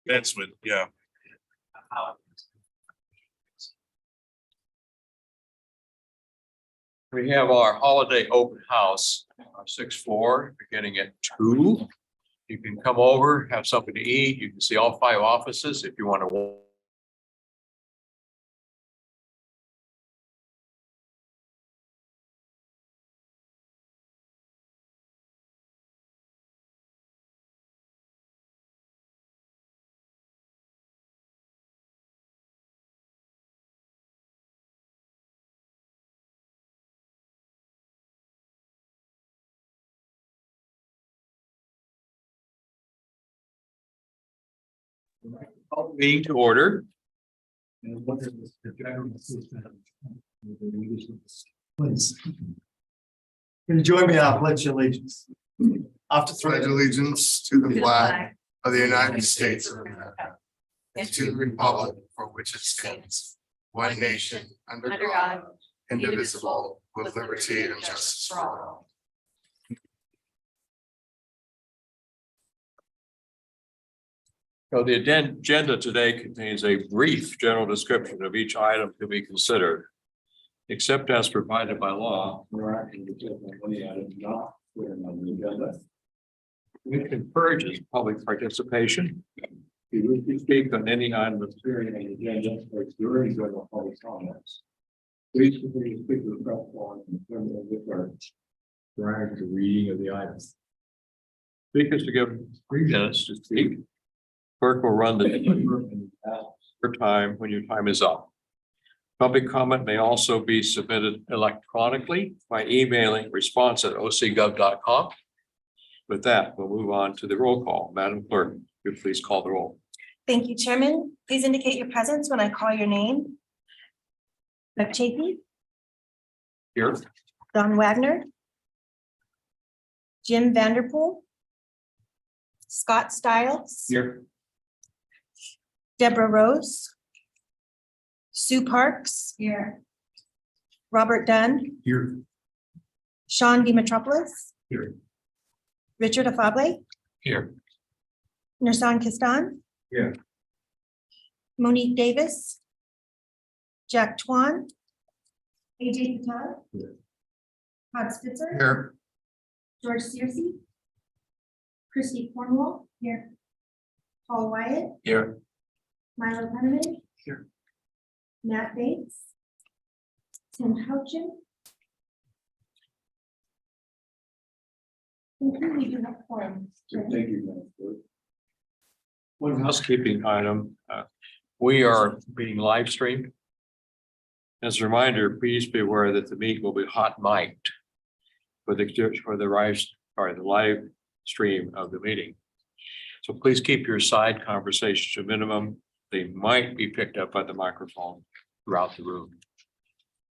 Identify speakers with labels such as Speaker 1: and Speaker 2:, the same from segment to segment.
Speaker 1: Advancement, yeah.
Speaker 2: We have our holiday open house, our sixth floor, beginning at 2. You can come over, have something to eat. You can see all 5 offices if you want to. Meeting to order.
Speaker 3: Please. Can you join me? I pledge allegiance. After
Speaker 4: Pledge allegiance to the flag of the United States of America and to the republic for which it stands, one nation under God, indivisible, with liberty and justice for all.
Speaker 2: So the agenda today contains a brief general description of each item to be considered. Except as provided by law, which encourages public participation. If you wish to speak on any item appearing on the agenda or during general public comments, please continue to speak to the press line and turn it over to clerk prior to reading of the items. Speakers to give 3 minutes to speak. Clerk will run the for time when your time is up. Public comment may also be submitted electronically by emailing response@ocgov.com. With that, we'll move on to the roll call. Madam Clerk, you please call the roll.
Speaker 5: Thank you, Chairman. Please indicate your presence when I call your name. Doug Chafee,
Speaker 2: Here.
Speaker 5: Don Wagner, Jim Vanderpool, Scott Stiles,
Speaker 2: Here.
Speaker 5: Deborah Rose, Sue Parks, here. Robert Dunn,
Speaker 2: Here.
Speaker 5: Sean DiMitropoulos,
Speaker 2: Here.
Speaker 5: Richard Afable,
Speaker 2: Here.
Speaker 5: Nersan Kistan,
Speaker 2: Here.
Speaker 5: Monique Davis, Jack Twan, AJ Patel,
Speaker 2: Here.
Speaker 5: Todd Spitzer,
Speaker 4: Here.
Speaker 5: George Searcy, Christy Cornwall, here. Paul Wyatt,
Speaker 2: Here.
Speaker 5: Milo Penniman,
Speaker 2: Here.
Speaker 5: Matt Bates, Tim Houchin. We do have quorum.
Speaker 2: Thank you, Madam Clerk. One housekeeping item, we are being live streamed. As a reminder, please be aware that the meeting will be hot mic'd for the live stream of the meeting. So please keep your side conversations to a minimum. They might be picked up by the microphone throughout the room.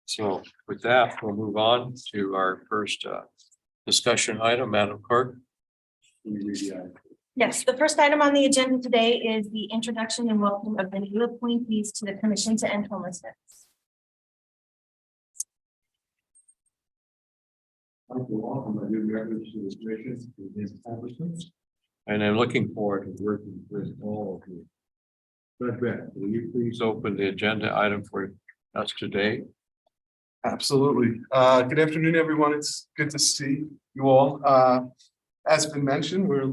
Speaker 2: So with that, we'll move on to our first discussion item, Madam Clerk.
Speaker 5: Yes, the first item on the agenda today is the introduction and welcome of the new appointees to the Commission to End Homelessness.
Speaker 2: And I'm looking forward to working with all of you. Brett, will you please open the agenda item for us today?
Speaker 4: Absolutely. Good afternoon, everyone. It's good to see you all. As been mentioned, we're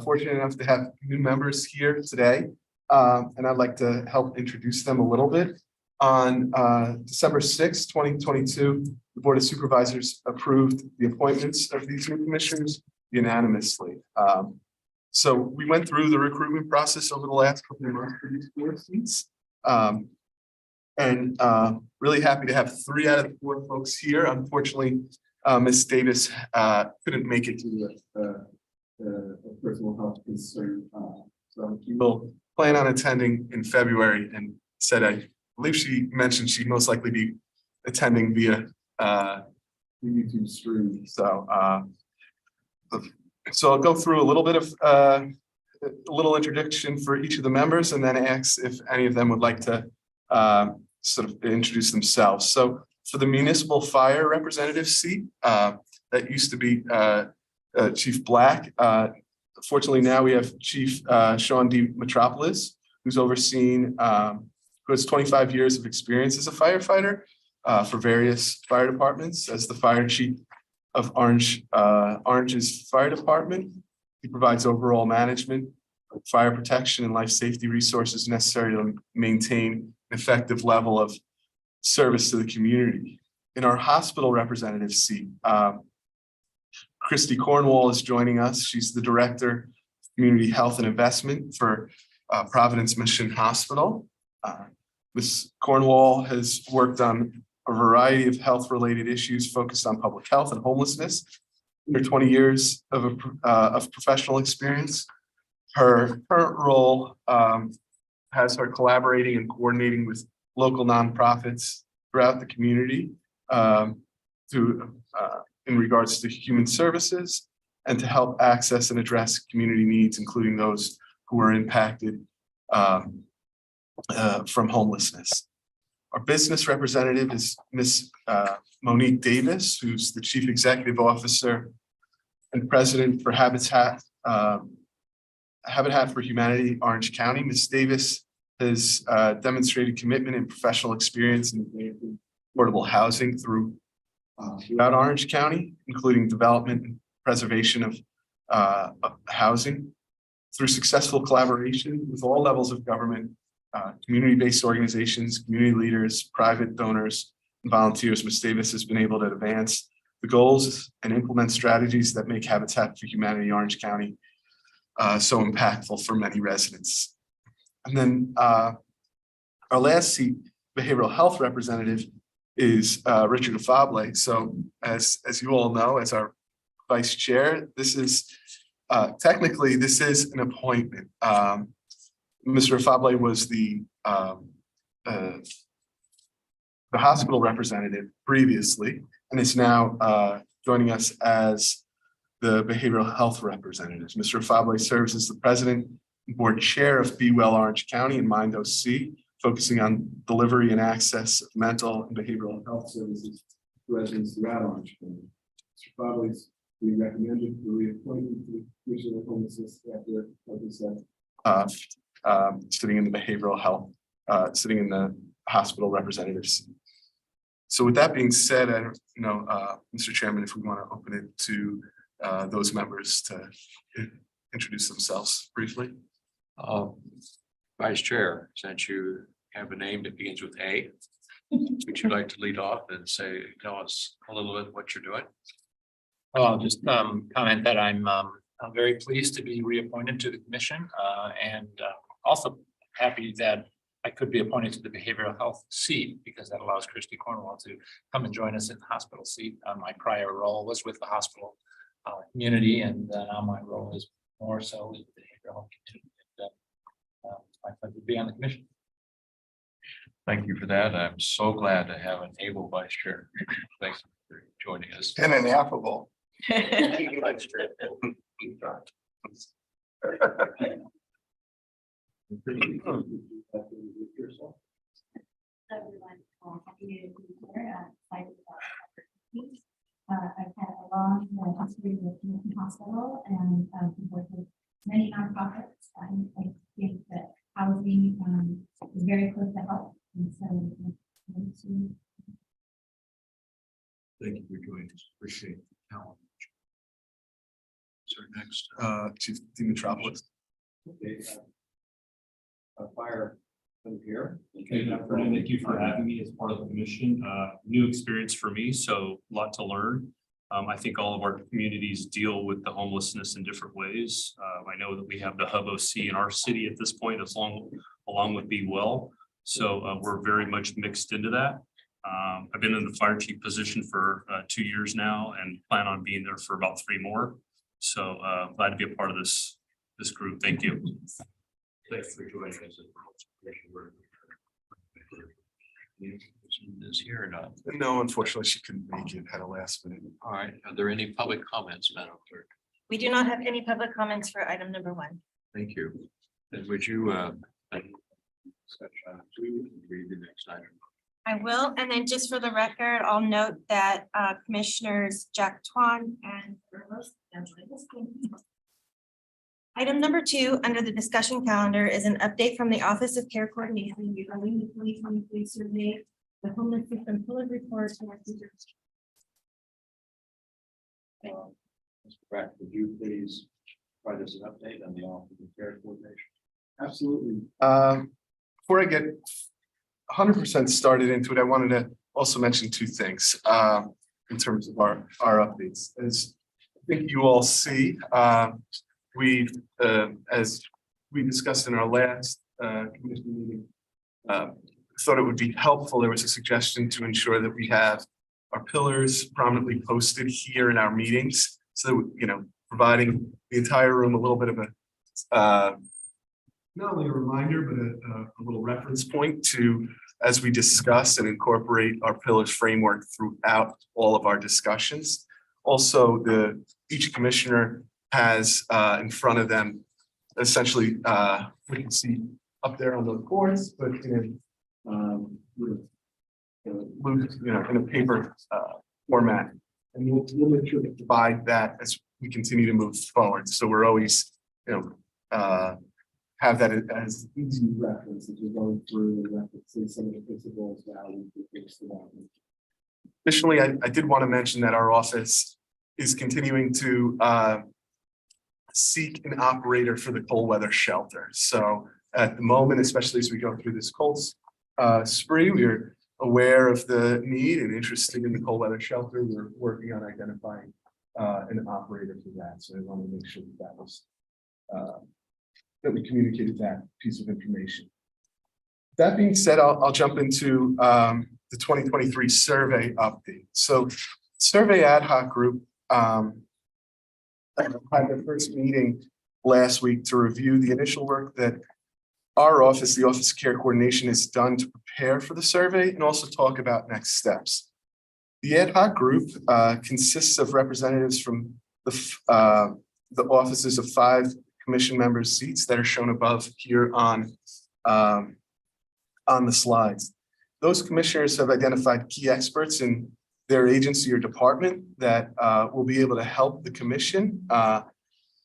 Speaker 4: fortunate enough to have new members here today. And I'd like to help introduce them a little bit. On December 6th, 2022, the Board of Supervisors approved the appointments of these new commissioners unanimously. So we went through the recruitment process over the last couple of months for these 4 seats. And really happy to have 3 out of the 4 folks here. Unfortunately, Ms. Davis couldn't make it to the personal health concern. So she will plan on attending in February and said, I believe she mentioned she'd most likely be attending via YouTube stream. So I'll go through a little bit of a little introduction for each of the members and then ask if any of them would like to sort of introduce themselves. So for the municipal fire representative seat, that used to be Chief Black. Fortunately, now we have Chief Sean D. Metropolis, who's overseen, who has 25 years of experience as a firefighter for various fire departments. As the fire chief of Orange's Fire Department, he provides overall management, fire protection, and life safety resources necessary to maintain an effective level of service to the community. In our hospital representative seat, Christy Cornwall is joining us. She's the Director of Community Health and Investment for Providence Mission Hospital. Ms. Cornwall has worked on a variety of health-related issues focused on public health and homelessness. In her 20 years of professional experience, her current role has her collaborating and coordinating with local nonprofits throughout the community in regards to human services and to help access and address community needs, including those who are impacted from homelessness. Our business representative is Ms. Monique Davis, who's the Chief Executive Officer and President for Habitat for Humanity, Orange County. Ms. Davis has demonstrated commitment and professional experience in affordable housing throughout Orange County, including development and preservation of housing through successful collaboration with all levels of government, community-based organizations, community leaders, private donors, and volunteers. Ms. Davis has been able to advance the goals and implement strategies that make Habitat for Humanity Orange County so impactful for many residents. And then our last seat, behavioral health representative, is Richard Afable. So as you all know, as our vice chair, this is technically this is an appointment. Mr. Afable was the hospital representative previously, and is now joining us as the behavioral health representatives. Mr. Afable serves as the president and board chair of Be Well Orange County and Mind OC, focusing on delivery and access of mental and behavioral health services to residents throughout Orange County. Mr. Afable, we recommended the reappointment to the Commission of Homelessness after, like we said, sitting in the behavioral health, sitting in the hospital representatives. So with that being said, I don't know, Mr. Chairman, if we want to open it to those members to introduce themselves briefly.
Speaker 2: Vice Chair, since you have a name that begins with A, would you like to lead off and tell us a little bit what you're doing?
Speaker 1: I'll just comment that I'm very pleased to be reappointed to the commission and also happy that I could be appointed to the behavioral health seat because that allows Christy Cornwall to come and join us in the hospital seat. My prior role was with the hospital community, and now my role is more so with the behavioral health community. I thought to be on the commission.
Speaker 2: Thank you for that. I'm so glad to have an able vice chair. Thanks for joining us.
Speaker 3: And an affable.
Speaker 6: Happy to be here. I've had a long history with Newton Hospital and worked with many nonprofits. I think that housing is very close to health, and so
Speaker 2: Thank you for joining us. Appreciate the talent. So next,
Speaker 4: Chief Metropolis.
Speaker 2: okay, fire here.
Speaker 7: Okay, good afternoon. Thank you for having me as part of the commission. New experience for me, so a lot to learn. I think all of our communities deal with the homelessness in different ways. I know that we have the Hub OC in our city at this point, along with Be Well. So we're very much mixed into that. I've been in the fire chief position for 2 years now and plan on being there for about 3 more. So glad to be a part of this group. Thank you.
Speaker 2: Thanks for joining us. Is here or not?
Speaker 4: No, unfortunately, she couldn't make it at a last minute.
Speaker 2: All right. Are there any public comments, Madam Clerk?
Speaker 5: We do not have any public comments for item number 1.
Speaker 2: Thank you. And would you read the next item?
Speaker 5: I will, and then just for the record, I'll note that Commissioners Jack Twan and Item number 2, under the discussion calendar, is an update from the Office of Care Coordination regarding the 2023 survey, the homeless system pillar report.
Speaker 2: Mr. Pratt, would you please provide us an update on the Office of Care Coordination?
Speaker 4: Absolutely. Before I get 100% started into it, I wanted to also mention two things in terms of our updates. As I think you all see, we, as we discussed in our last commission meeting, thought it would be helpful. There was a suggestion to ensure that we have our pillars prominently posted here in our meetings. So, you know, providing the entire room a little bit of a, not only a reminder, but a little reference point to, as we discuss and incorporate our pillars framework throughout all of our discussions. Also, each commissioner has in front of them, essentially, we can see up there on those boards, but in in a paper format. And we'll make sure to provide that as we continue to move forward. So we're always, have that as easy reference as we're going through and referencing some of the principles, values, and things to that. Additionally, I did want to mention that our office is continuing to seek an operator for the cold weather shelter. So at the moment, especially as we go through this cold spree, we're aware of the need and interested in the cold weather shelter. We're working on identifying an operator for that. So I want to make sure that was that we communicated that piece of information. That being said, I'll jump into the 2023 survey update. So survey ad hoc group had their first meeting last week to review the initial work that our office, the Office of Care Coordination, has done to prepare for the survey and also talk about next steps. The ad hoc group consists of representatives from the offices of 5 commission members' seats that are shown above here on the slides. Those commissioners have identified key experts in their agency or department that will be able to help the commission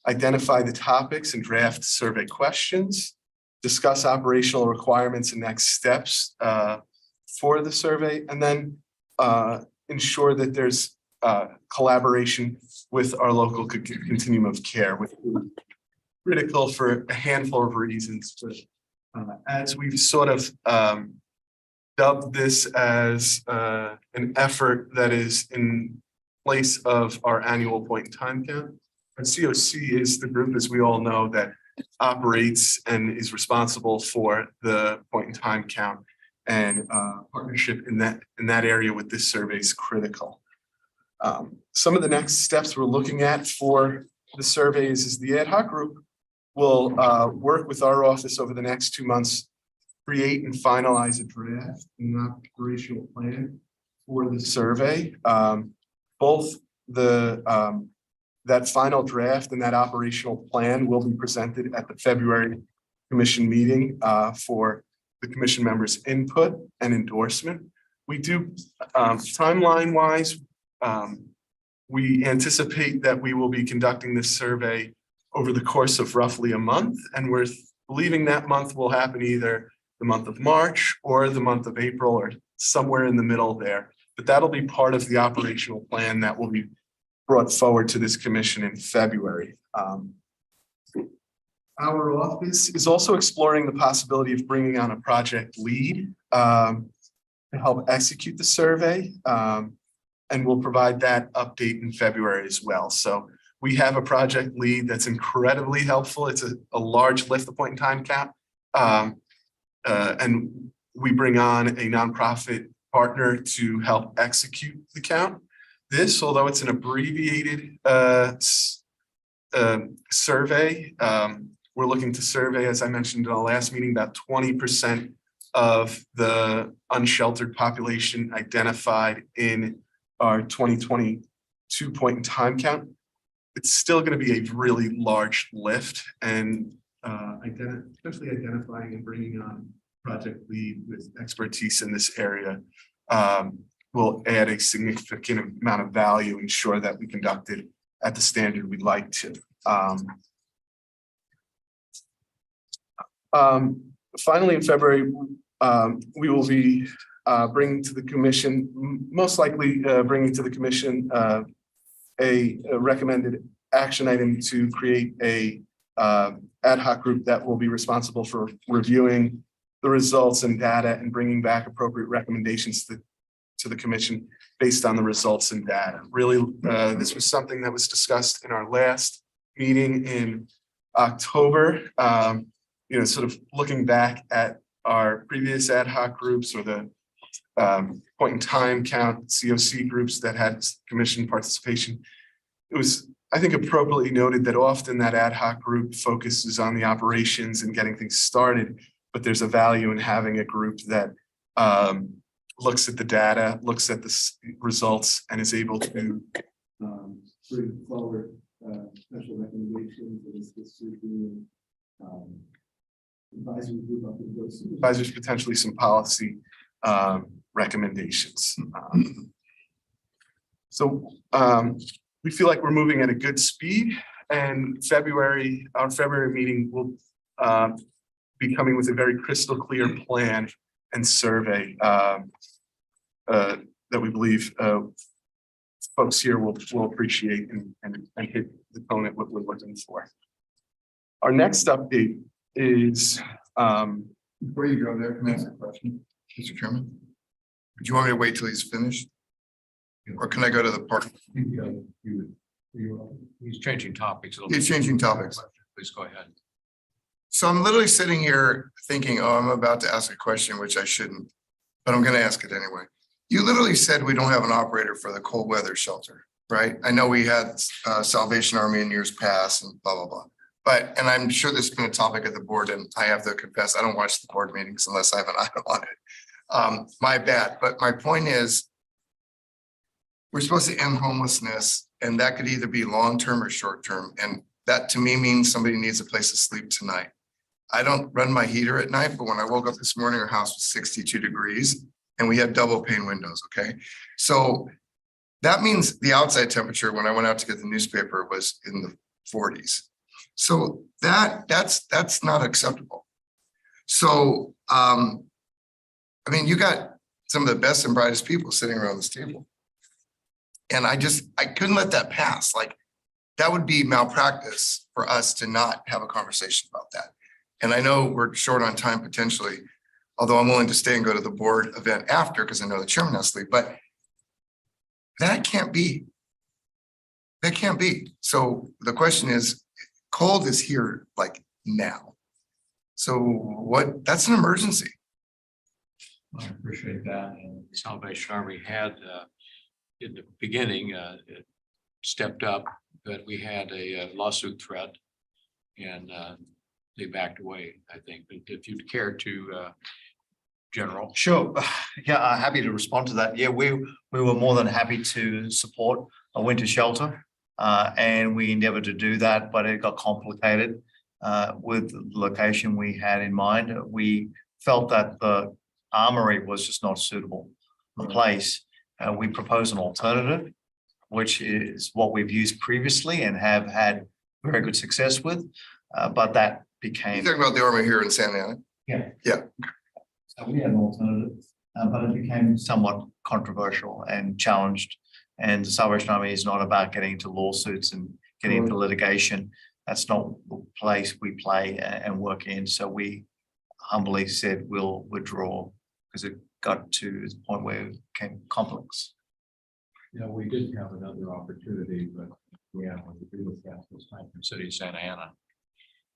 Speaker 4: identify the topics and draft survey questions, discuss operational requirements and next steps for the survey, and then ensure that there's collaboration with our local continuum of care, with critical for a handful of reasons. But as we've sort of dubbed this as an effort that is in place of our annual point in time count, our COC is the group, as we all know, that operates and is responsible for the point in time count, and partnership in that area with this survey is critical. Some of the next steps we're looking at for the surveys is the ad hoc group will work with our office over the next 2 months, create and finalize a draft and an operational plan for the survey. Both that final draft and that operational plan will be presented at the February commission meeting for the commission members' input and endorsement. We do timeline wise, we anticipate that we will be conducting this survey over the course of roughly a month, and we're believing that month will happen either the month of March or the month of April or somewhere in the middle there. But that'll be part of the operational plan that will be brought forward to this commission in February. Our office is also exploring the possibility of bringing on a project lead to help execute the survey, and we'll provide that update in February as well. So we have a project lead that's incredibly helpful. It's a large lift, the point in time cap. And we bring on a nonprofit partner to help execute the count. This, although it's an abbreviated survey, we're looking to survey, as I mentioned in the last meeting, about 20% of the unsheltered population identified in our 2022 point in time count. It's still going to be a really large lift, and especially identifying and bringing on project lead with expertise in this area will add a significant amount of value, ensure that we conduct it at the standard we'd like to. Finally, in February, we will be bringing to the commission, most likely bringing to the commission a recommended action item to create a ad hoc group that will be responsible for reviewing the results and data and bringing back appropriate recommendations to the commission based on the results and data. Really, this was something that was discussed in our last meeting in October. Sort of looking back at our previous ad hoc groups or the point in time count COC groups that had commission participation. It was, I think, appropriately noted that often that ad hoc group focuses on the operations and getting things started, but there's a value in having a group that looks at the data, looks at the results, and is able to bring forward special recommendations. Advisors, potentially some policy recommendations. We feel like we're moving at a good speed, and our February meeting will be coming with a very crystal clear plan and survey that we believe folks here will appreciate and hit the tone at what we're looking for. Our next update is
Speaker 8: before you go there, can I ask a question, Mr. Chairman? Do you want me to wait till he's finished? Or can I go to the part?
Speaker 1: He's changing topics.
Speaker 8: He's changing topics.
Speaker 1: Please go ahead.
Speaker 8: So I'm literally sitting here thinking, oh, I'm about to ask a question, which I shouldn't, but I'm going to ask it anyway. You literally said we don't have an operator for the cold weather shelter, right? I know we had Salvation Army in years past and blah, blah, blah. And I'm sure this has been a topic of the board, and I have to confess, I don't watch the board meetings unless I have an item on it. My bad. But my point is, we're supposed to end homelessness, and that could either be long-term or short-term. And that to me means somebody needs a place to sleep tonight. I don't run my heater at night, but when I woke up this morning, our house was 62 degrees and we had double pane windows, okay? So that means the outside temperature when I went out to get the newspaper was in the 40s. So that's not acceptable. So, I mean, you got some of the best and brightest people sitting around this table. And I couldn't let that pass. Like, that would be malpractice for us to not have a conversation about that. And I know we're short on time potentially, although I'm willing to stay and go to the board event after because I know the chairman has to leave, but that can't be. That can't be. So the question is, cold is here like now. So that's an emergency.
Speaker 1: I appreciate that. And Salvation Army had in the beginning it stepped up, but we had a lawsuit threat and they backed away, I think. But if you'd care to General.
Speaker 3: Sure. Yeah, happy to respond to that. Yeah, we were more than happy to support a winter shelter. And we endeavored to do that, but it got complicated with the location we had in mind. We felt that the armory was just not suitable a place. We proposed an alternative, which is what we've used previously and have had very good success with. But that became.
Speaker 8: You're talking about the armory here in Santa Ana?
Speaker 3: Yeah.
Speaker 8: Yeah.
Speaker 3: So we had an alternative, but it became somewhat controversial and challenged. And the Salvation Army is not about getting into lawsuits and getting into litigation. That's not the place we play and work in. So we humbly said we'll withdraw because it got to the point where it became complex.
Speaker 1: Yeah, we did have another opportunity, but we had to do with that this time from City of Santa Ana.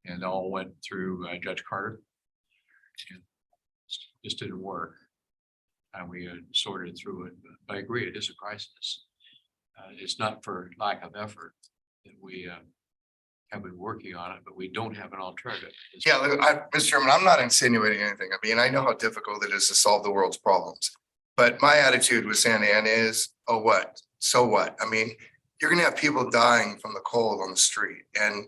Speaker 1: And all went through Judge Carter. And just didn't work. And we sorted through it. But I agree, it is a crisis. It's not for lack of effort that we have been working on it, but we don't have an alternative.
Speaker 8: Yeah, Mr. Chairman, I'm not insinuating anything. I mean, I know how difficult it is to solve the world's problems. But my attitude with Santa Ana is, oh, what? So what? I mean, you're going to have people dying from the cold on the street. And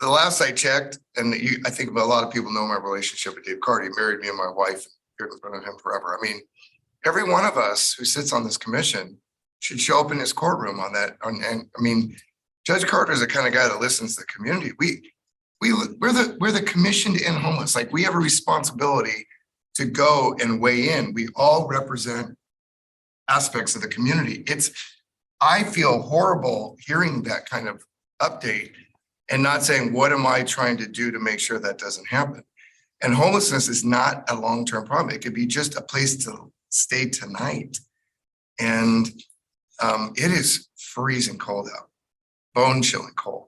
Speaker 8: the last I checked, and I think a lot of people know my relationship with Dave Carter. He married me and my wife, here in front of him forever. I mean, every one of us who sits on this commission should show up in his courtroom on that. And I mean, Judge Carter is the kind of guy that listens to the community. we're the commission to end homeless. Like, we have a responsibility to go and weigh in. We all represent aspects of the community. I feel horrible hearing that kind of update and not saying, what am I trying to do to make sure that doesn't happen? And homelessness is not a long-term problem. It could be just a place to stay tonight. And it is freezing cold out, bone chilling cold.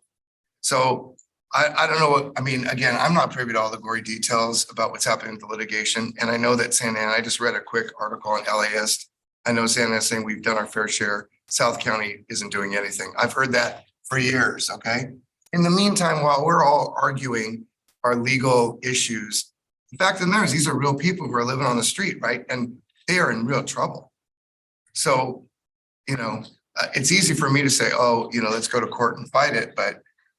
Speaker 8: So I don't know what, I mean, again, I'm not privy to all the gory details about what's happening with the litigation. And I know that Santa Ana, I just read a quick article on LAist. I know Santa Ana is saying we've done our fair share. South County isn't doing anything. I've heard that for years, okay? In the meantime, while we're all arguing our legal issues, the fact of the matter is these are real people who are living on the street, right? And they are in real trouble. So, you know, it's easy for me to say, oh, you know, let's go to court and fight it,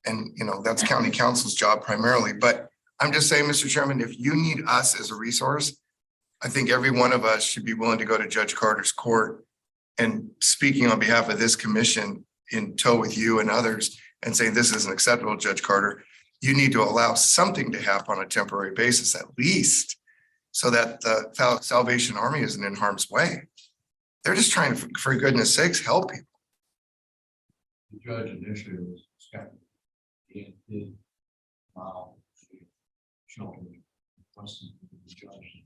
Speaker 8: and you know, that's county council's job primarily. But I'm just saying, Mr. Chairman, if you need us as a resource, I think every one of us should be willing to go to Judge Carter's court and speaking on behalf of this commission in tow with you and others and saying this isn't acceptable, Judge Carter. You need to allow something to happen on a temporary basis, at least, so that the Salvation Army isn't in harm's way. They're just trying to, for goodness sakes, help people.
Speaker 2: The judge initially was skeptical. He did shelter requested the judge.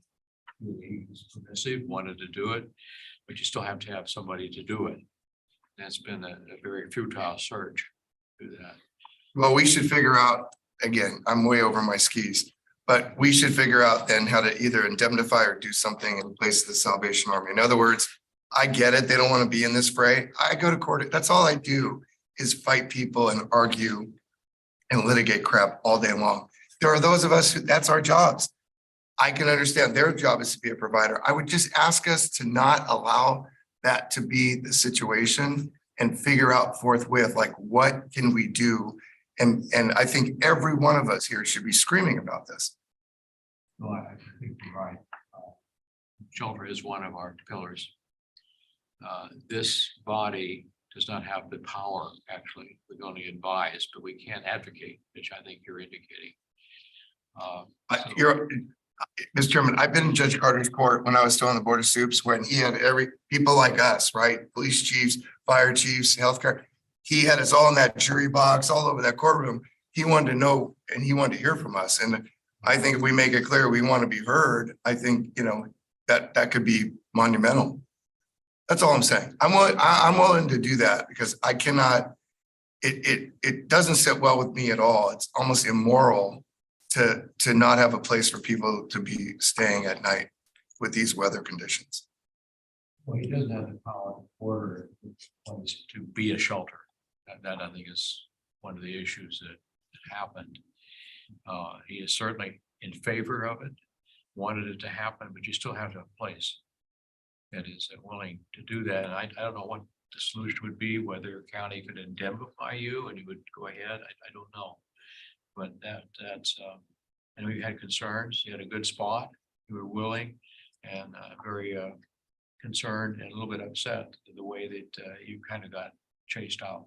Speaker 2: He was permissive, wanted to do it, but you still have to have somebody to do it. That's been a very futile search to do that.
Speaker 8: Well, we should figure out, again, I'm way over my skis, but we should figure out then how to either indemnify or do something in place of the Salvation Army. In other words, I get it. They don't want to be in this fray. I go to court. That's all I do is fight people and argue and litigate crap all day long. There are those of us who that's our jobs. I can understand their job is to be a provider. I would just ask us to not allow that to be the situation and figure out forthwith, like, what can we do? And I think every one of us here should be screaming about this.
Speaker 2: No, I think you're right. Shelter is one of our pillars. This body does not have the power, actually. We can only advise, but we can advocate, which I think you're indicating.
Speaker 8: Mr. Chairman, I've been in Judge Carter's court when I was still on the Board of Soups, when he had people like us, right? Police chiefs, fire chiefs, healthcare. He had us all in that jury box, all over that courtroom. He wanted to know and he wanted to hear from us. And I think if we make it clear we want to be heard, I think, you know, that could be monumental. That's all I'm saying. I'm willing to do that because I cannot, it doesn't sit well with me at all. It's almost immoral to not have a place for people to be staying at night with these weather conditions.
Speaker 2: Well, he doesn't have the power to order place to be a shelter. That I think is one of the issues that happened. He is certainly in favor of it, wanted it to happen, but you still have to have a place that is willing to do that. And I don't know what the solution would be, whether county could indemnify you and you would go ahead. I don't know. But that's and we had concerns. You had a good spot. You were willing and very concerned and a little bit upset the way that you kind of got chased out.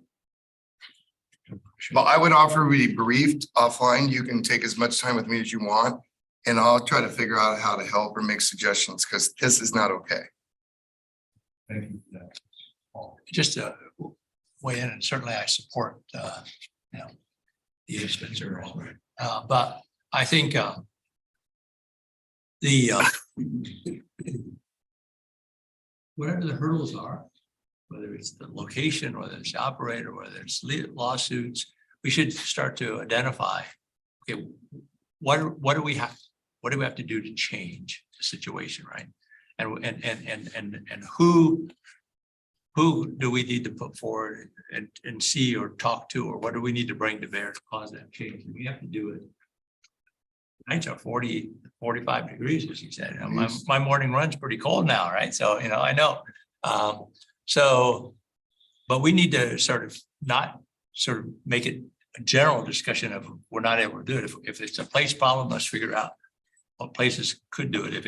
Speaker 8: Well, I would offer to be briefed offline. You can take as much time with me as you want, and I'll try to figure out how to help or make suggestions because this is not okay.
Speaker 2: Thank you for that.
Speaker 9: Just to weigh in, and certainly I support, you know, the Spencer, but I think whatever the hurdles are, whether it's the location, whether it's the operator, whether it's lawsuits, we should start to identify, okay, what do we have to do to change the situation, right? And who do we need to put forward and see or talk to, or what do we need to bring to bear to cause that change? And we have to do it. Nights are 40, 45 degrees, as you said. You know, my morning run's pretty cold now, right? So, you know, I know. But we need to sort of not sort of make it a general discussion of we're not able to do it. If it's a place problem, let's figure out what places could do it. If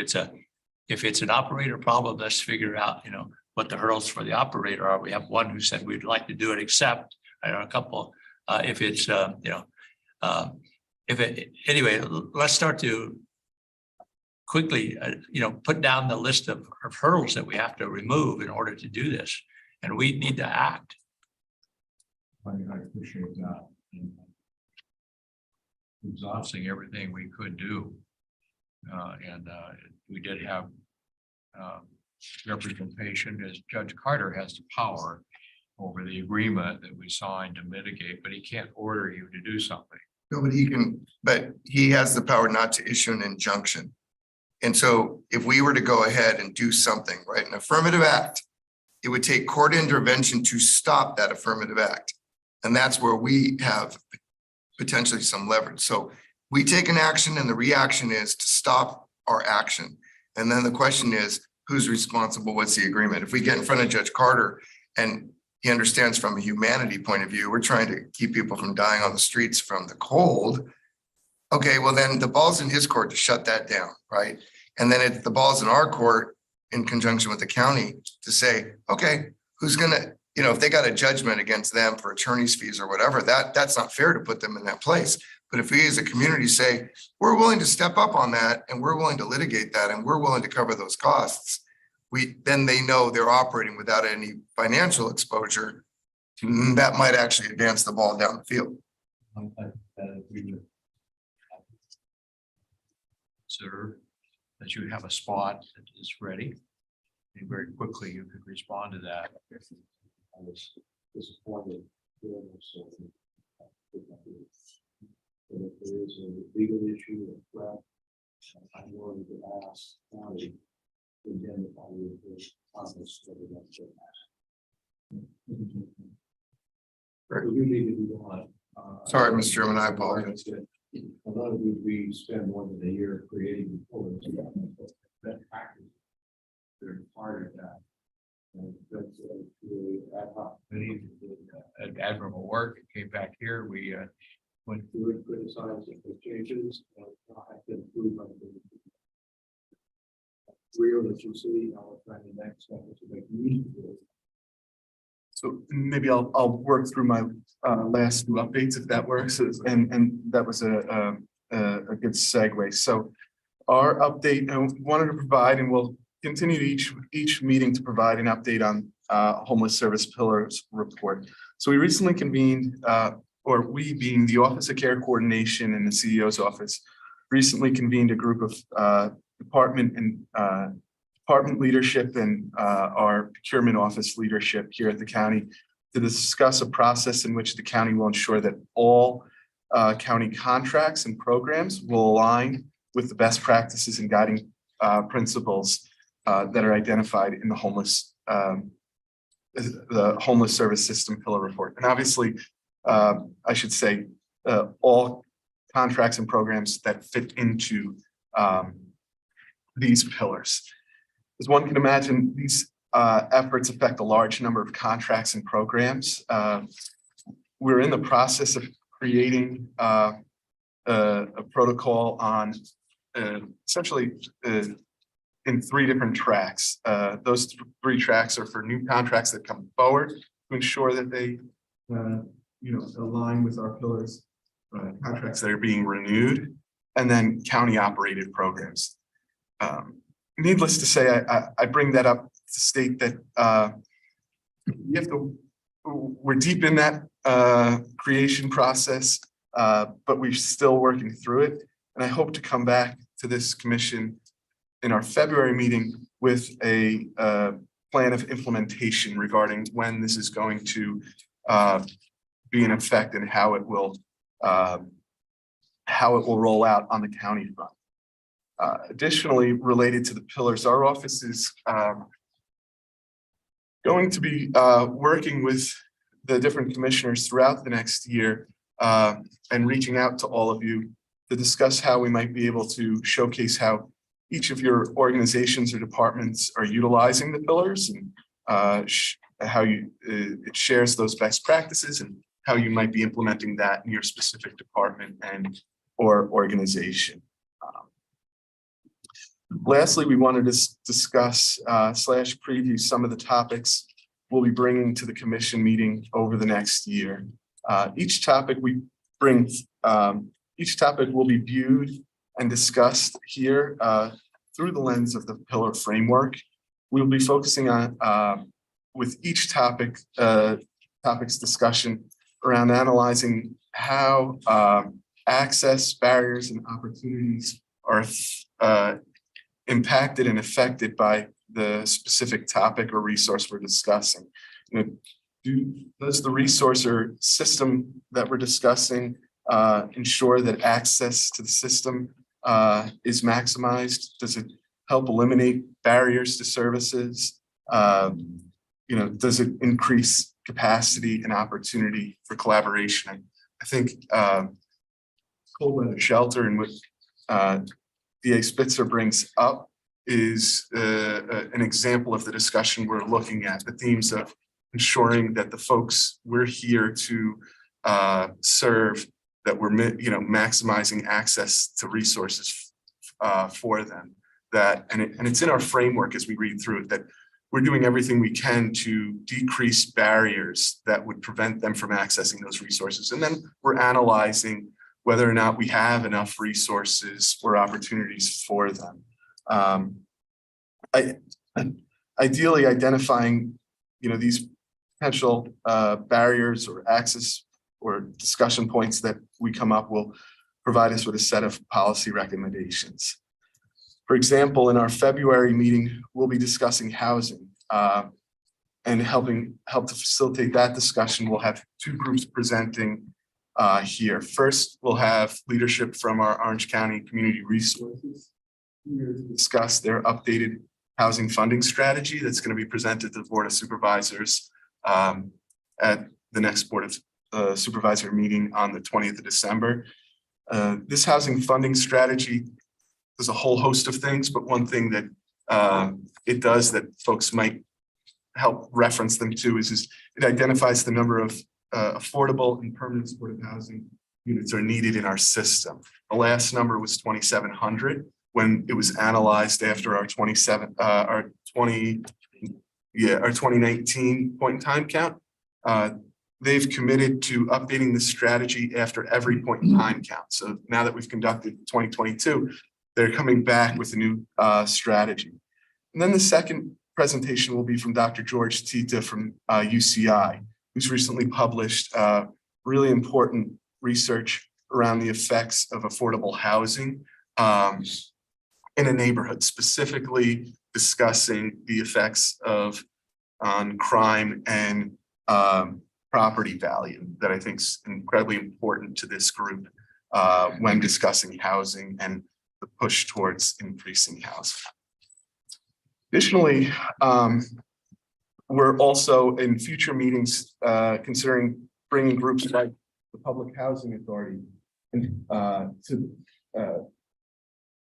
Speaker 9: it's an operator problem, let's figure out, you know, what the hurdles for the operator are. We have one who said we'd like to do it, except I know a couple. If it's anyway, let's start to quickly, put down the list of hurdles that we have to remove in order to do this. And we need to act.
Speaker 2: I appreciate that.
Speaker 9: Exhausting everything we could do. And we did have representation, as Judge Carter has the power over the agreement that we signed to mitigate, but he can't order you to do something.
Speaker 8: No, but he has the power not to issue an injunction. And so if we were to go ahead and do something, right, an affirmative act, it would take court intervention to stop that affirmative act. And that's where we have potentially some leverage. So we take an action and the reaction is to stop our action. And then the question is, who's responsible? What's the agreement? If we get in front of Judge Carter and he understands from a humanity point of view, we're trying to keep people from dying on the streets from the cold. Okay, well then the ball's in his court to shut that down, right? And then the ball's in our court in conjunction with the county to say, okay, who's gonna, if they got a judgment against them for attorney's fees or whatever, that's not fair to put them in that place. But if we as a community say, we're willing to step up on that and we're willing to litigate that and we're willing to cover those costs, then they know they're operating without any financial exposure. That might actually advance the ball down the field.
Speaker 9: Consider that you have a spot that is ready. And very quickly you could respond to that.
Speaker 2: I was disappointed. If there is a legal issue or threat, I'm willing to ask county to identify with this office that we have to ask. We need to be on.
Speaker 8: Sorry, Mr. Chairman, I apologize.
Speaker 2: A lot of we spend more than a year creating reports that practice. They're part of that. And that's really ad hoc.
Speaker 9: Admirable work. It came back here. We
Speaker 2: When we would criticize the changes, I have to improve on the real that you see, I'll try the next step to make me.
Speaker 4: So maybe I'll work through my last two updates if that works, and that was a good segue. So our update, we wanted to provide, and we'll continue each meeting to provide an update on homeless service pillars report. So we recently convened, or we being the Office of Care Coordination in the CEO's office, recently convened a group of department leadership and our procurement office leadership here at the county to discuss a process in which the county will ensure that all county contracts and programs will align with the best practices and guiding principles that are identified in the homeless service system pillar report. And obviously, I should say, all contracts and programs that fit into these pillars. As one can imagine, these efforts affect a large number of contracts and programs. We're in the process of creating a protocol on essentially in 3 different tracks. Those 3 tracks are for new contracts that come forward to ensure that they align with our pillars, contracts that are being renewed, and then county operated programs. Needless to say, I bring that up to state that we're deep in that creation process, but we're still working through it. And I hope to come back to this commission in our February meeting with a plan of implementation regarding when this is going to be in effect and how it will roll out on the county front. Additionally, related to the pillars, our office is going to be working with the different commissioners throughout the next year and reaching out to all of you to discuss how we might be able to showcase how each of your organizations or departments are utilizing the pillars and how it shares those best practices and how you might be implementing that in your specific department and or organization. Lastly, we wanted to discuss / preview some of the topics we'll be bringing to the commission meeting over the next year. Each topic we bring, each topic will be viewed and discussed here through the lens of the pillar framework. We'll be focusing on with each topic's discussion around analyzing how access barriers and opportunities are impacted and affected by the specific topic or resource we're discussing. Does the resource or system that we're discussing ensure that access to the system is maximized? Does it help eliminate barriers to services? Does it increase capacity and opportunity for collaboration? I think cold weather shelter and what DA Spitzer brings up is an example of the discussion we're looking at, the themes of ensuring that the folks we're here to serve, that we're maximizing access to resources for them. And it's in our framework as we read through it, that we're doing everything we can to decrease barriers that would prevent them from accessing those resources. And then we're analyzing whether or not we have enough resources or opportunities for them. Ideally identifying, these potential barriers or access or discussion points that we come up will provide us with a set of policy recommendations. For example, in our February meeting, we'll be discussing housing and help to facilitate that discussion. We'll have two groups presenting here. First, we'll have leadership from our Orange County Community Resources here to discuss their updated housing funding strategy that's going to be presented to the Board of Supervisors at the next Board of Supervisor meeting on the 20th of December. This housing funding strategy does a whole host of things, but one thing that it does that folks might help reference them to is it identifies the number of affordable and permanent supportive housing units are needed in our system. The last number was 2,700 when it was analyzed after our 2019 point in time count. They've committed to updating the strategy after every point in time count. So now that we've conducted 2022, they're coming back with a new strategy. And then the second presentation will be from Dr. George Tita from UCI, who's recently published really important research around the effects of affordable housing in a neighborhood, specifically discussing the effects on crime and property value that I think is incredibly important to this group when discussing housing and the push towards increasing housing. Additionally, we're also in future meetings considering bringing groups like the Public Housing Authority to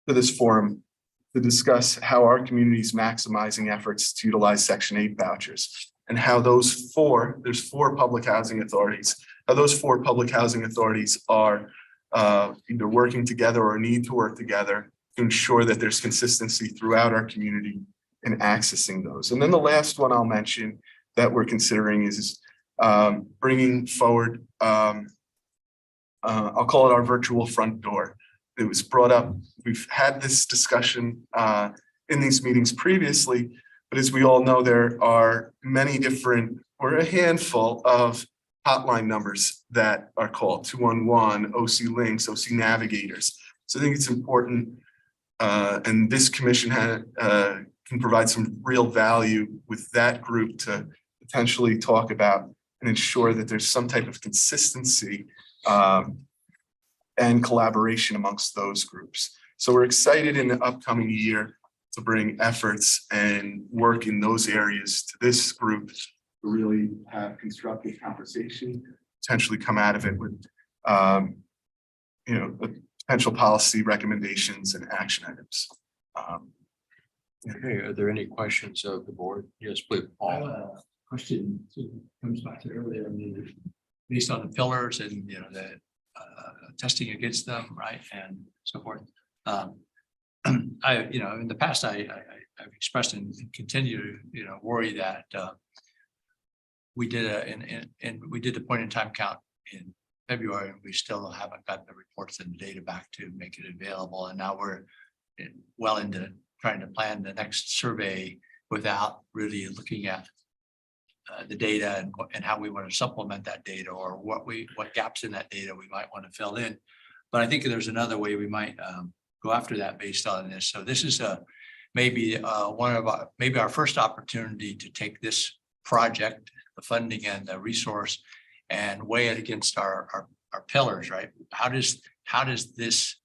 Speaker 4: this forum to discuss how our community is maximizing efforts to utilize Section 8 vouchers and how there's four public housing authorities, how those four public housing authorities are either working together or need to work together to ensure that there's consistency throughout our community in accessing those. And then the last one I'll mention that we're considering is bringing forward, I'll call it our virtual front door. It was brought up, we've had this discussion in these meetings previously, but as we all know, there are many different, or a handful of hotline numbers that are called 211, OC Links, OC Navigators. So I think it's important, and this commission can provide some real value with that group to potentially talk about and ensure that there's some type of consistency and collaboration amongst those groups. So we're excited in the upcoming year to bring efforts and work in those areas to this group to really have constructive conversation, potentially come out of it with potential policy recommendations and action items.
Speaker 2: Okay, are there any questions of the board? Yes, please, Paul.
Speaker 9: Question comes back to earlier, based on the pillars and, the testing against them, right, and so forth. In the past, I've expressed and continue to, worry that we did a point in time count in February, and we still haven't got the reports and data back to make it available. And now we're well into trying to plan the next survey without really looking at the data and how we want to supplement that data, or what gaps in that data we might want to fill in. But I think there's another way we might go after that based on this. So this is maybe maybe our first opportunity to take this project, the funding and the resource, and weigh it against our pillars, right? How does this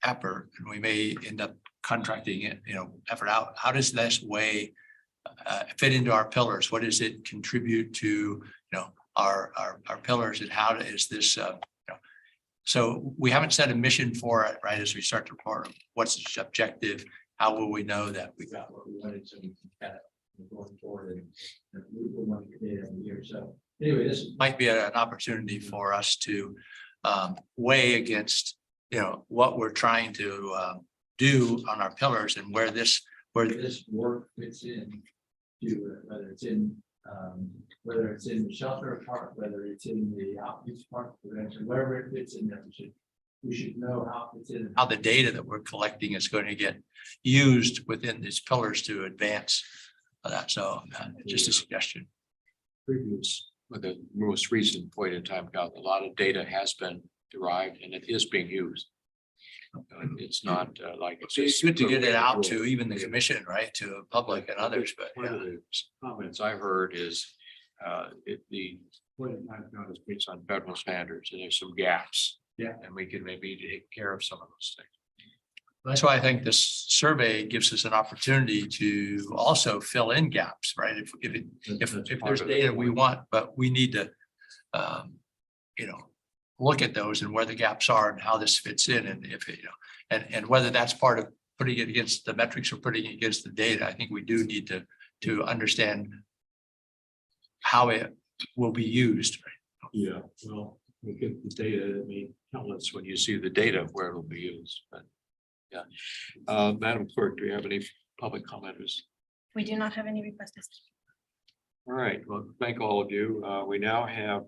Speaker 9: effort, and we may end up contracting it, effort out, how does this weigh fit into our pillars? What does it contribute to, our pillars, and how is this, so we haven't set a mission for it, right? As we start to report, what's its objective? How will we know that we got what we wanted, so we can kind of going forward and move the money data every year. So anyway, this might be an opportunity for us to weigh against, what we're trying to do on our pillars, and where this work fits in to whether it's in the shelter part, whether it's in the outreach part, prevention, wherever it fits in there, we should know how it fits in, and how the data that we're collecting is going to get used within these pillars to advance that. So just a suggestion.
Speaker 2: Previous, with the most recent point in time, a lot of data has been derived and it is being used. It's not like it's
Speaker 9: It's
Speaker 2: just
Speaker 9: good to get it out to even the commission, right, to the public and others, but
Speaker 2: one of the comments I heard is the point in time count is based on federal standards, and there's some gaps.
Speaker 9: Yeah.
Speaker 2: And we can maybe take care of some of those things.
Speaker 9: that's why I think this survey gives us an opportunity to also fill in gaps, right? If there's data we want, but we need to, look at those and where the gaps are and how this fits in, and if and whether that's part of putting it against the metrics or putting it against the data. I think we do need to understand how it will be used. Right?
Speaker 2: Yeah, well, we get the data, that may tell us when you see the data where it'll be used, but yeah. Madam Clerk, do you have any public commenters?
Speaker 5: We do not have any requests.
Speaker 2: All right, well, thank all of you. We now have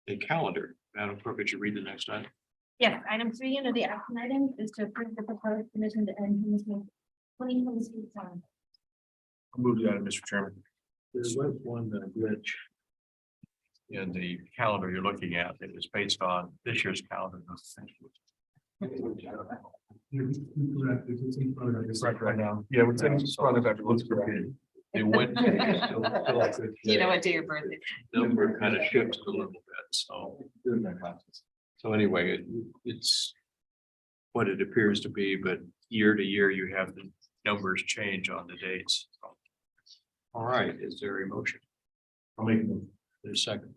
Speaker 2: a calendar. Madam Clerk, could you read the next item?
Speaker 5: Yes, item 3 under the action items is to approve the proposed commission to end homelessness 2023 calendar.
Speaker 1: I'll move the item, Mr. Chairman.
Speaker 2: There was one glitch in the calendar you're looking at. It was based on this year's calendar.
Speaker 4: Right now. Yeah, we're taking front of everyone's.
Speaker 2: It went.
Speaker 10: Do you know what day your birthday?
Speaker 2: Number kind of shifted a little bit, so anyway, it's what it appears to be, but year to year, you have the numbers change on the dates. All right, is there a motion? I'll make them. There's a second.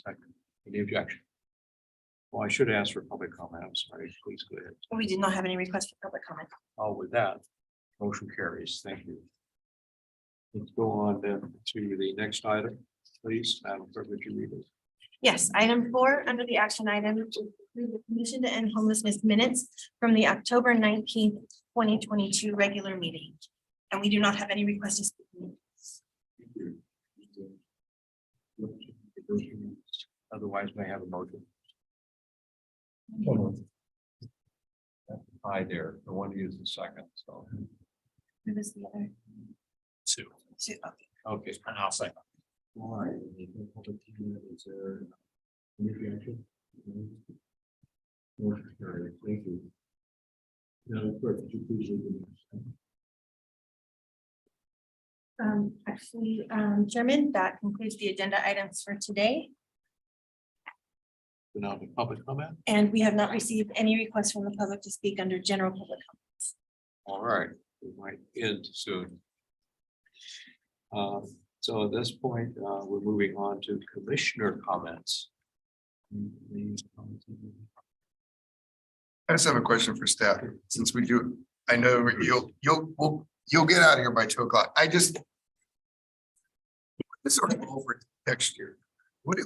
Speaker 2: Second. Any objection? Well, I should ask for public comment. I'm sorry. Please go ahead.
Speaker 5: We did not have any requests for public comment.
Speaker 2: Oh, with that, motion carries. Thank you. Let's go on then to the next item, please. Madam Clerk, would you read it?
Speaker 5: Yes, item 4 under the action item to approve the commission to end homelessness minutes from the October 19th, 2022 regular meeting. And we do not have any requests to speak.
Speaker 2: Otherwise, may I have a motion? Hi there. The one who used the second, so.
Speaker 5: Who was the other?
Speaker 2: Sue.
Speaker 5: Sue, okay.
Speaker 2: Okay, and I'll second. All right. Is there any objection? Motion carried. Thank you. Now, clerk, could you please read the next?
Speaker 5: Actually, Chairman, that concludes the agenda items for today.
Speaker 2: Now the public comment.
Speaker 5: And we have not received any requests from the public to speak under general public comments.
Speaker 2: All right, we might end soon. So at this point, we're moving on to commissioner comments.
Speaker 8: I just have a question for staff, since we do, I know you'll get out of here by 2 o'clock. This are over next year.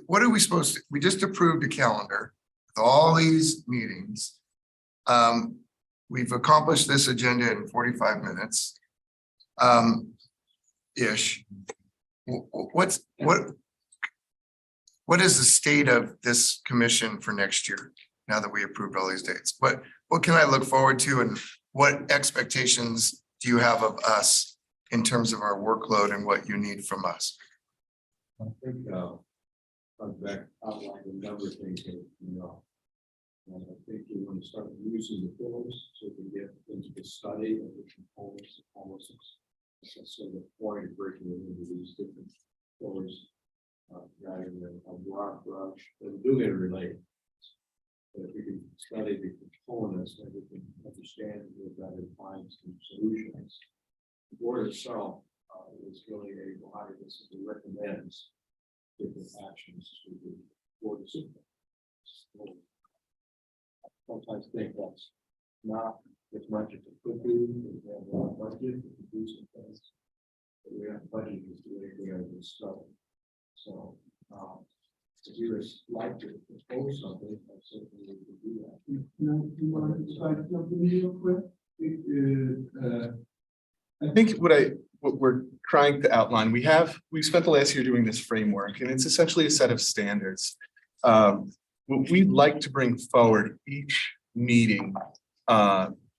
Speaker 8: What are we supposed to, we just approved a calendar with all these meetings. We've accomplished this agenda in 45 minutes. Ish. What what is the state of this commission for next year? Now that we approved all these dates, what can I look forward to and what expectations do you have of us in terms of our workload and what you need from us?
Speaker 2: I think, back outlined a number of things that, and I think you want to start using the tools so we can get into the study of the components of homelessness. That's sort of the point of breaking it into these different pillars, rather than a broad brush, but do interrelate. But if we can study the components, then we can understand what that implies to solutions. The board itself is really a body that recommends different actions to the board of supervisors. Sometimes think that's not as much as it could be. We have a lot of budget, we can do some things. But we have budget is the way we are to study. So if you would like to propose something, I certainly we can do that.
Speaker 4: You want to decide something real quick? I think what we're trying to outline, we spent the last year doing this framework, and it's essentially a set of standards. What we'd like to bring forward each meeting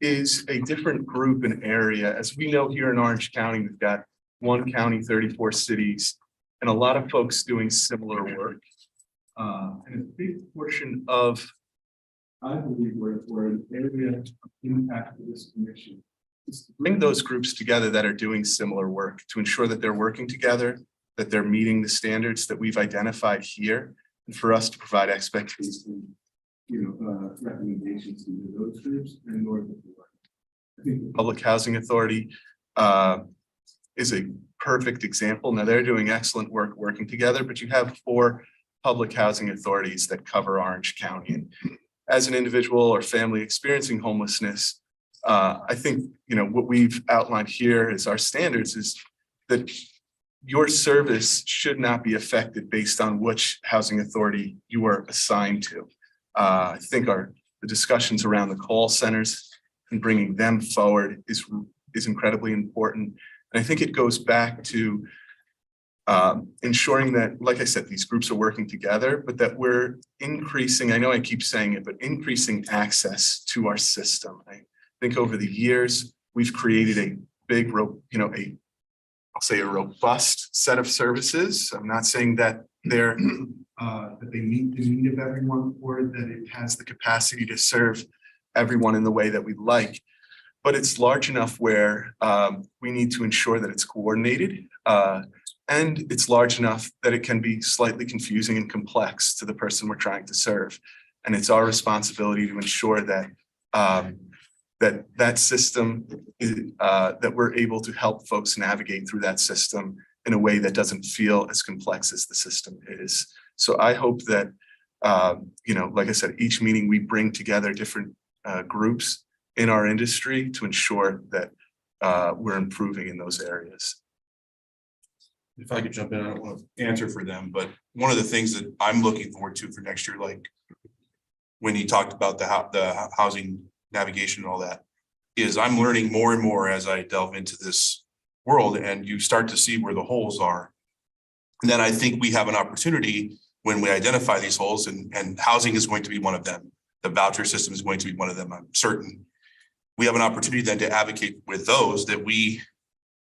Speaker 4: is a different group and area. As we know, here in Orange County, we've got 1 county, 34 cities, and a lot of folks doing similar work. And a big portion of, I believe, we're an area of impact for this commission is to bring those groups together that are doing similar work to ensure that they're working together, that they're meeting the standards that we've identified here, and for us to provide expectations, recommendations to those groups and or the board. I think the Public Housing Authority is a perfect example. Now they're doing excellent work working together, but you have 4 public housing authorities that cover Orange County. And as an individual or family experiencing homelessness, I think what we've outlined here as our standards is that your service should not be affected based on which housing authority you are assigned to. I think the discussions around the call centers and bringing them forward is incredibly important. And I think it goes back to ensuring that, like I said, these groups are working together, but that we're increasing, I know I keep saying it, but increasing access to our system. I think over the years, we've created a big, I'll say a robust set of services. I'm not saying that they're that they meet the need of everyone or that it has the capacity to serve everyone in the way that we'd like, but it's large enough where we need to ensure that it's coordinated and it's large enough that it can be slightly confusing and complex to the person we're trying to serve. And it's our responsibility to ensure that that system that we're able to help folks navigate through that system in a way that doesn't feel as complex as the system is. So I hope that, like I said, each meeting we bring together different groups in our industry to ensure that we're improving in those areas.
Speaker 11: If I could jump in, I don't want to answer for them, but one of the things that I'm looking forward to for next year, like when he talked about the housing navigation and all that, is I'm learning more and more as I delve into this world, and you start to see where the holes are. And then I think we have an opportunity when we identify these holes, and housing is going to be one of them. The voucher system is going to be one of them, I'm certain. We have an opportunity then to advocate with those that we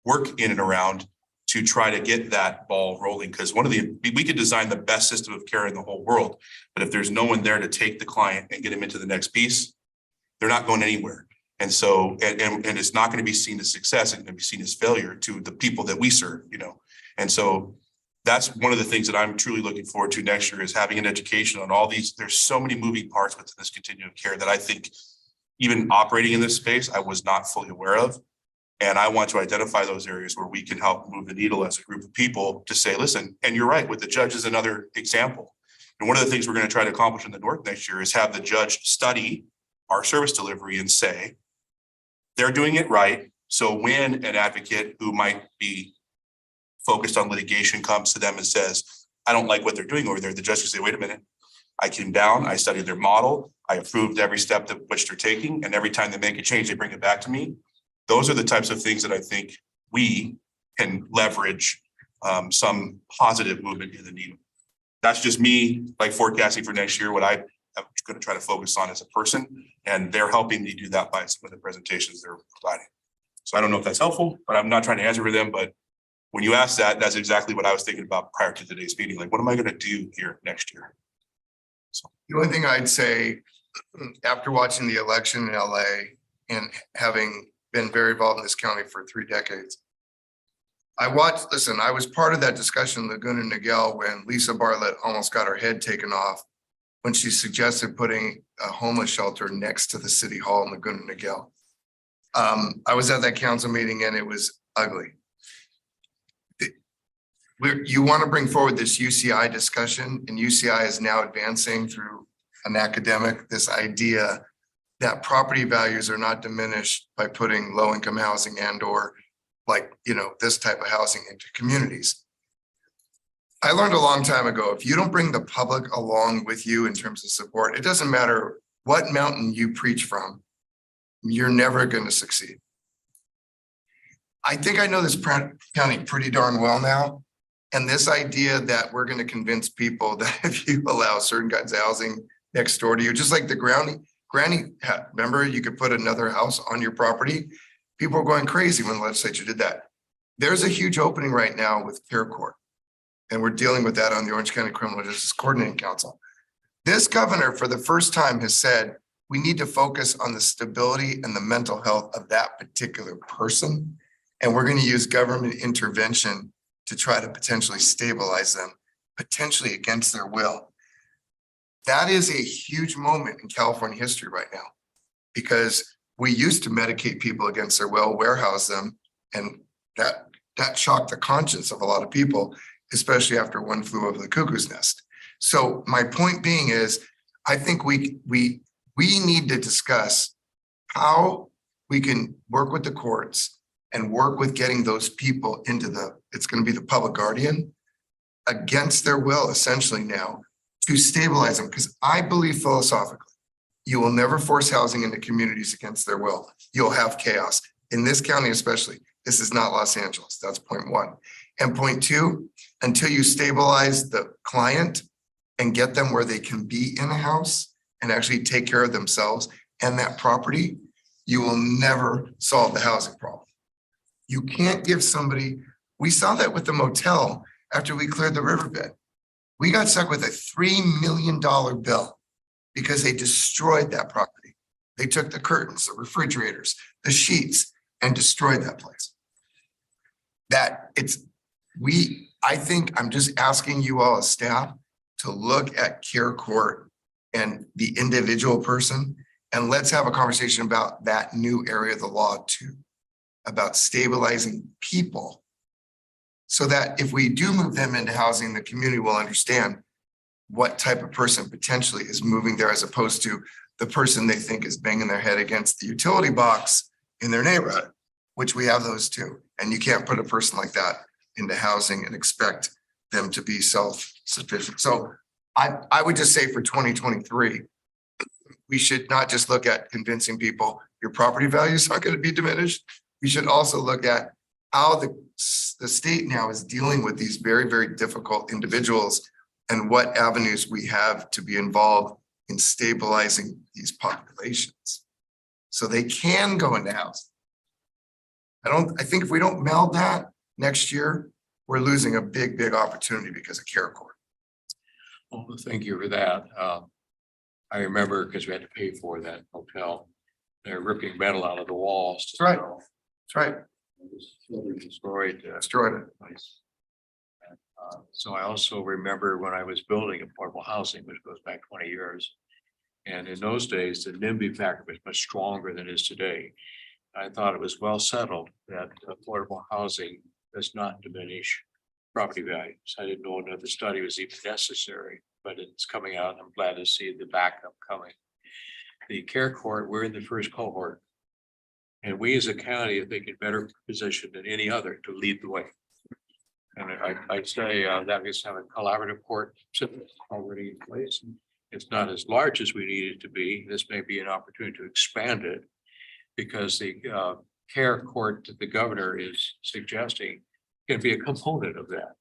Speaker 11: work in and around to try to get that ball rolling. Because we could design the best system of care in the whole world, but if there's no one there to take the client and get them into the next piece, they're not going anywhere. And so, and it's not going to be seen as success, it's going to be seen as failure to the people that we serve, And so that's one of the things that I'm truly looking forward to next year, is having an education on all these. There's so many moving parts within this continuum of care that I think even operating in this space, I was not fully aware of. And I want to identify those areas where we can help move the needle as a group of people to say, listen, and you're right, with the judge is another example. And one of the things we're going to try to accomplish in the North next year is have the judge study our service delivery and say, they're doing it right. So when an advocate who might be focused on litigation comes to them and says, I don't like what they're doing over there, the judge can say, wait a minute, I came down, I studied their model, I approved every step that which they're taking, and every time they make a change, they bring it back to me. Those are the types of things that I think we can leverage some positive movement in the needle. that's just me like forecasting for next year, what I'm gonna try to focus on as a person, and they're helping me do that by some of the presentations they're providing. So I don't know if that's helpful, but I'm not trying to answer for them, but when you ask that, that's exactly what I was thinking about prior to today's meeting. Like, what am I gonna do here next year?
Speaker 8: The only thing I'd say, after watching the election in LA and having been very involved in this county for 3 decades, I was part of that discussion in Laguna Niguel when Lisa Bartlett almost got her head taken off when she suggested putting a homeless shelter next to the city hall in Laguna Niguel. I was at that council meeting and it was ugly. You want to bring forward this UCI discussion, and UCI is now advancing through an academic, this idea that property values are not diminished by putting low-income housing and or like, this type of housing into communities. I learned a long time ago, if you don't bring the public along with you in terms of support, it doesn't matter what mountain you preach from, you're never going to succeed. I think I know this county pretty darn well now. And this idea that we're going to convince people that if you allow certain kinds of housing next door to you, just like the granny, remember you could put another house on your property. People are going crazy when the legislature did that. There's a huge opening right now with Care Court. And we're dealing with that on the Orange County Criminal Justice Coordinating Council. This governor, for the first time, has said, we need to focus on the stability and the mental health of that particular person. And we're going to use government intervention to try to potentially stabilize them, potentially against their will. That is a huge moment in California history right now, because we used to medicate people against their will, warehouse them, and that shocked the conscience of a lot of people, especially after one flew over the cuckoo's nest. So my point being is, I think we need to discuss how we can work with the courts and work with getting those people into it's going to be the public guardian against their will, essentially now, to stabilize them. Because I believe philosophically, you will never force housing into communities against their will. You'll have chaos. In this county especially, this is not Los Angeles. That's point 1. And point 2, until you stabilize the client and get them where they can be in a house and actually take care of themselves and that property, you will never solve the housing problem. You can't give somebody, we saw that with the motel after we cleared the riverbed. We got stuck with a $3 million bill because they destroyed that property. They took the curtains, the refrigerators, the sheets, and destroyed that place. I think I'm just asking you all as staff to look at Care Court and the individual person, and let's have a conversation about that new area of the law too, about stabilizing people so that if we do move them into housing, the community will understand what type of person potentially is moving there, as opposed to the person they think is banging their head against the utility box in their neighborhood, which we have those too. And you can't put a person like that into housing and expect them to be self-sufficient. So I would just say for 2023, we should not just look at convincing people your property values aren't going to be diminished. We should also look at how the state now is dealing with these very, very difficult individuals and what avenues we have to be involved in stabilizing these populations so they can go into housing. I think if we don't meld that next year, we're losing a big, big opportunity because of Care Court.
Speaker 2: Well, thank you for that. I remember because we had to pay for that hotel. They're ripping metal out of the walls.
Speaker 8: That's right. That's right.
Speaker 2: Destroyed.
Speaker 8: Destroyed it.
Speaker 2: Nice. So I also remember when I was building affordable housing, which goes back 20 years. And in those days, the NIMBY factor was much stronger than it is today. I thought it was well settled that affordable housing does not diminish property values. I didn't know another study was even necessary, but it's coming out. I'm glad to see the backup coming. The Care Court, we're in the first cohort. And we as a county, I think, in better position than any other to lead the way. And I'd say that is have a collaborative court system already in place. It's not as large as we need it to be. This may be an opportunity to expand it because the Care Court that the governor is suggesting can be a component of that.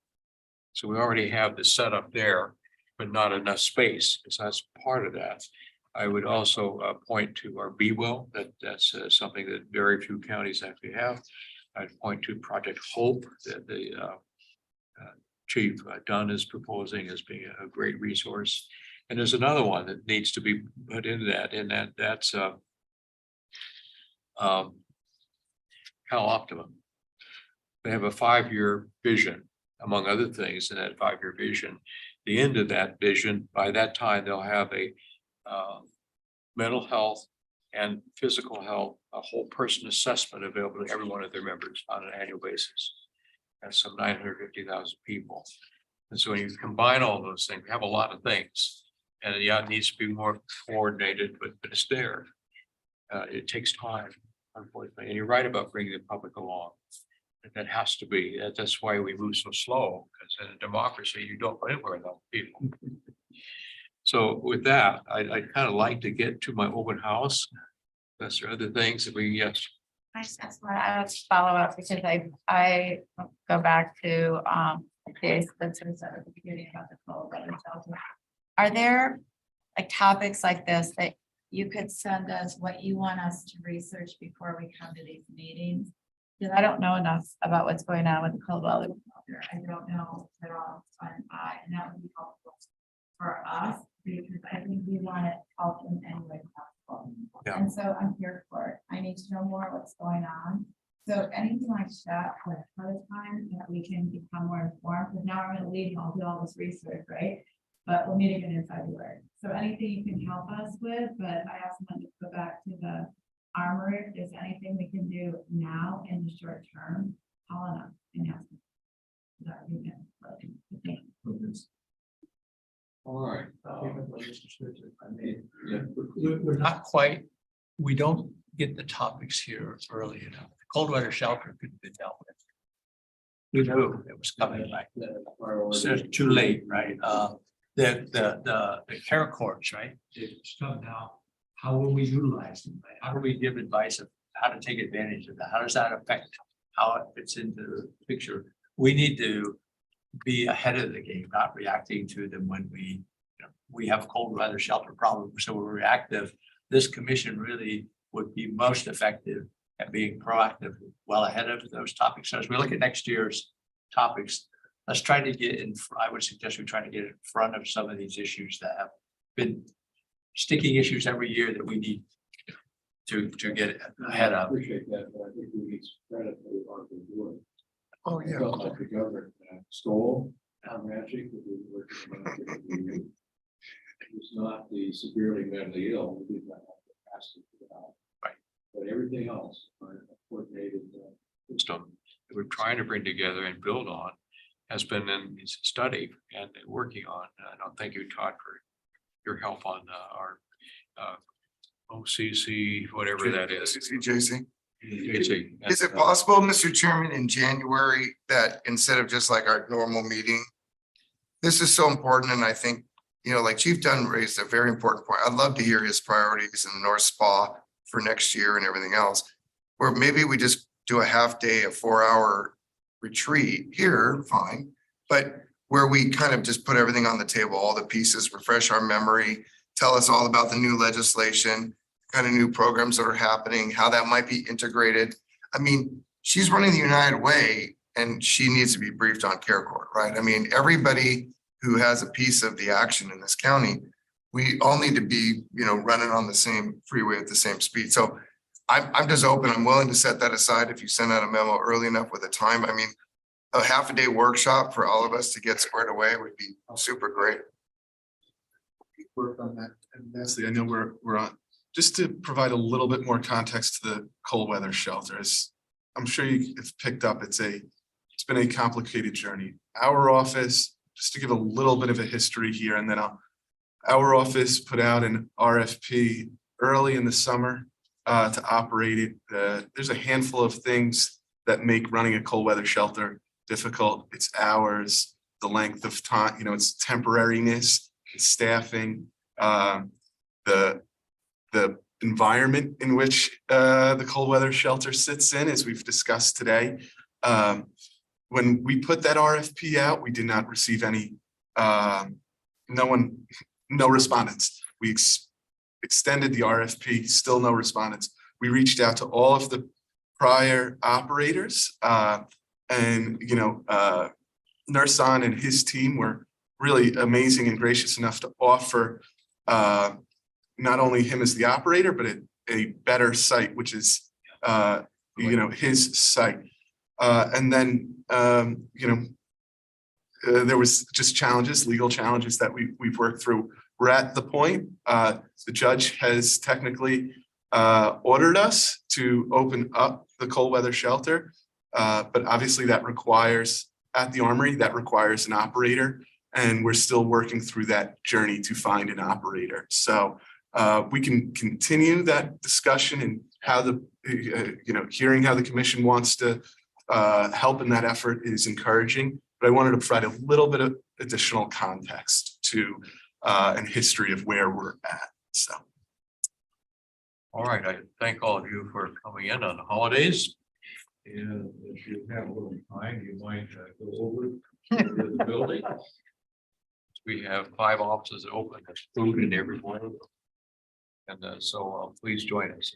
Speaker 2: So we already have the setup there. but not enough space, so that's part of that. I would also point to our Be Well, that's something that very few counties actually have. I'd point to Project Hope that the Chief Dunn is proposing as being a great resource. And there's another one that needs to be put into that, and that's Cal Optimum. They have a 5-year vision, among other things, in that 5-year vision. The end of that vision, by that time, they'll have a mental health and physical health, a whole person assessment available to every one of their members on an annual basis. That's some 950,000 people. And so when you combine all those things, we have a lot of things. And yeah, it needs to be more coordinated, but it's there. It takes time, unfortunately. And you're right about bringing the public along. That has to be, that's why we move so slow, because in a democracy, you don't go anywhere without people. So with that, I'd kind of like to get to my open house. That's there other things that we, yes.
Speaker 10: I just asked one, I would follow up because I go back to the Spencer said at the beginning about the cold weather shelter. Are there like topics like this that you could send us what you want us to research before we come to these meetings? Because I don't know enough about what's going on with the cold weather shelter. I don't know at all. And that would be helpful for us because I think we want to help in any way possible.
Speaker 2: Yeah.
Speaker 10: And so I'm here for it. I need to know more what's going on. So anything like that, like ahead of time, that we can become more informed, because now I'm going to leave and I'll do all this research, right? But we're meeting in February. So anything you can help us with, but I also want to go back to the armory. If there's anything we can do now in the short term, call on us and ask.
Speaker 2: All right. We're not quite, we don't get the topics here early enough. The cold weather shelter could be dealt with. We knew it was coming back. So it's too late, right? The care courts, right? It's come now. How will we utilize them? How do we give advice of how to take advantage of that? How does that affect how it fits into the picture? We need to be ahead of the game, not reacting to them when we have cold weather shelter problems, so we're reactive. This commission really would be most effective at being proactive, well ahead of those topics. So as we look at next year's topics, let's try to get in. I would suggest we try to get in front of some of these issues that have been sticking issues every year that we need to get ahead of. Appreciate that, but I think we need credit for the work we're doing.
Speaker 8: Oh, yeah.
Speaker 2: Like the government stole our magic that we were working on. It's not the severely mentally ill, we did not have the capacity for that. Right. But everything else, our coordinated system that we're trying to bring together and build on has been in study and working on. And I'll thank you, Todd, for your help on our OCC, whatever that is.
Speaker 8: JC.
Speaker 2: JC.
Speaker 8: Is it possible, Mr. Chairman, in January, that instead of just like our normal meeting, this is so important, and I think, like Chief Dunn raised a very important point. I'd love to hear his priorities in the North Spa for next year and everything else. Or maybe we just do a half day, a 4-hour retreat here, fine. But where we kind of just put everything on the table, all the pieces, refresh our memory, tell us all about the new legislation, kind of new programs that are happening, how that might be integrated. I mean, she's running the United Way and she needs to be briefed on care court, right? I mean, everybody who has a piece of the action in this county, we all need to be, running on the same freeway at the same speed. So I'm just open. I'm willing to set that aside if you send out a memo early enough with a time. I mean, a half-a-day workshop for all of us to get squared away would be super great.
Speaker 4: Work on that. And lastly, I know we're on, just to provide a little bit more context to the cold weather shelters. I'm sure you've picked up, it's been a complicated journey. Our office, just to give a little bit of a history here, and then our office put out an RFP early in the summer to operate it. There's a handful of things that make running a cold weather shelter difficult. It's hours, the length of time, it's temporariness, it's staffing, the environment in which the cold weather shelter sits in, as we've discussed today. When we put that RFP out, we did not receive any no respondents. We extended the RFP, still no respondents. We reached out to all of the prior operators, and, Nursan and his team were really amazing and gracious enough to offer not only him as the operator, but a better site, which is, his site. And then, there was just challenges, legal challenges that we've worked through. We're at the point, the judge has technically ordered us to open up the cold weather shelter. But obviously that requires, at the Armory, that requires an operator. And we're still working through that journey to find an operator. So we can continue that discussion and how hearing how the commission wants to help in that effort is encouraging. But I wanted to provide a little bit of additional context to and history of where we're at. So.
Speaker 9: All right, I thank all of you for coming in on the holidays. And if you have a little time, you might go over to the building. We have 5 offices open, there's food in every one of them. And so please join us.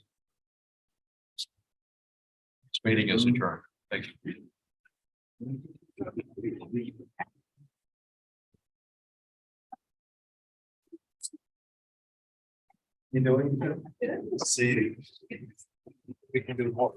Speaker 9: This meeting is adjourned. Thank you.
Speaker 2: You doing? See. We can do more.